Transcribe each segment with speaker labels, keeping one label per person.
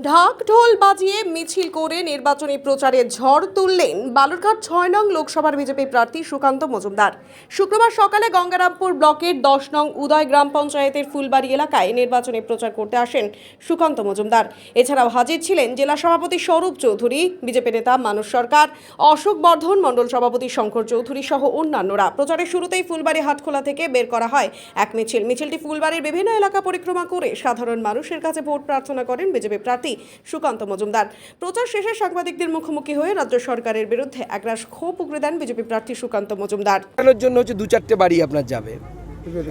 Speaker 1: ঢাক ঢোল বাজিয়ে মিছিল করে নির্বাচনী প্রচারে ঝড় তুললেন বালুরঘাট ৬ নং লোকসভার বিজেপি প্রার্থী সুকান্ত মজুমদার। শুক্রবার সকালে গঙ্গারামপুর ব্লকের ১০ নং উদয় গ্রাম পঞ্চায়েতের ফুলবাড়ি এলাকায় নির্বাচনী প্রচার করতে আসেন সুকান্ত মজুমদার। এছাড়াও হাজির ছিলেন জেলা সভাপতি স্বরূপ চৌধুরী, বিজেপি নেতা মানুষ সরকার, অশোক বর্ধন, মণ্ডল সভাপতি শঙ্কর চৌধুরী সহ অন্যান্যরা। প্রচারের শুরুতেই ফুলবাড়ি হাটখোলা থেকে বের করা হয় এক মিছিল। মিছিলটি ফুলবাড়ির বিভিন্ন এলাকা পরিক্রমা করে সাধারণ মানুষের কাছে ভোট প্রার্থনা করেন বিজেপি প্রার্থী সুকান্ত মজুমদার। প্রচার শেষে সাংবাদিকদের মুখোমুখি হয়ে রাজ্য সরকারের বিরুদ্ধে একরাশ ক্ষোভ উগরে দেন বিজেপি প্রার্থী সুকান্ত মজুমদার।
Speaker 2: এর জন্য হচ্ছে ২-৪টে বাড়ি আপনার যাবে,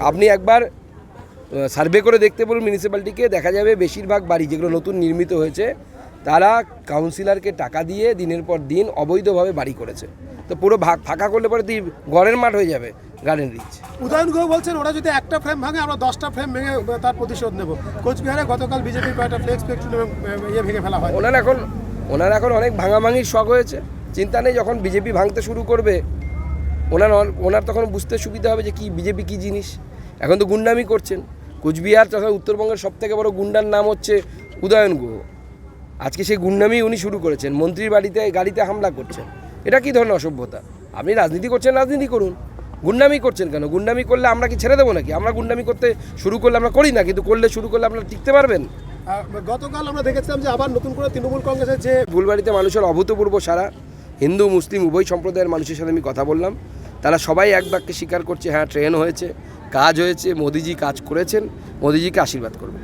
Speaker 2: আপনি একবার সার্ভে করে দেখতে বলুন মিউনিসিপ্যালিটিকে, দেখা যাবে বেশিরভাগ বাড়ি যেগুলো নতুন নির্মিত হয়েছে তারা কাউন্সিলরকে টাকা দিয়ে দিনের পর দিন অবৈধভাবে বাড়ি করেছে। তো পুরো ফাঁকা করলে পরে গড়ের মাঠ হয়ে যাবে গার্ডেন রিচ।
Speaker 3: উদয়ন গুহ বলছেন ওরা যদি একটা ফ্রেম ভাঙে আমরা 10টা ফ্রেম ভেঙে তার প্রতিশোধ নেব। কোচবিহারে গতকাল বিজেপির একটা ফ্লেক্স ভেঙে ফেলা হয়।
Speaker 2: ওনার এখন অনেক ভাঙাভাঙির শখ হয়েছে, চিন্তা নেই। যখন বিজেপি ভাঙতে শুরু করবে ওনার তখন বুঝতে সুবিধা হবে যে কি বিজেপি কী জিনিস। এখন তো গুন্ডামি করছেন। কোচবিহার তথা উত্তরবঙ্গের সবথেকে বড় গুন্ডার নাম হচ্ছে উদয়ন গুহ। আজকে সেই গুন্ডামি উনি শুরু করেছেন, মন্ত্রীর গাড়িতে হামলা করছেন। এটা কী ধরনের অসভ্যতা? আপনি রাজনীতি করছেন, রাজনীতি করুন, গুন্ডামি করছেন কেন? গুন্ডামি করলে আমরা কি ছেড়ে দেবো নাকি? আমরা গুন্ডামি করতে শুরু করলে আমরা করি না, কিন্তু শুরু করলে আপনারা টিকতে পারবেন?
Speaker 3: গতকাল আমরা দেখেছিলাম যে আবার নতুন করে তৃণমূল কংগ্রেসের যে
Speaker 2: ফুলবাড়িতে মানুষের অভূতপূর্ব সারা, হিন্দু মুসলিম উভয় সম্প্রদায়ের মানুষের সাথে আমি কথা বললাম, তারা সবাই এক বাক্যে স্বীকার করছে হ্যাঁ ট্রেন হয়েছে, কাজ হয়েছে, মোদিজি কাজ করেছেন, মোদিজিকে আশীর্বাদ করবে।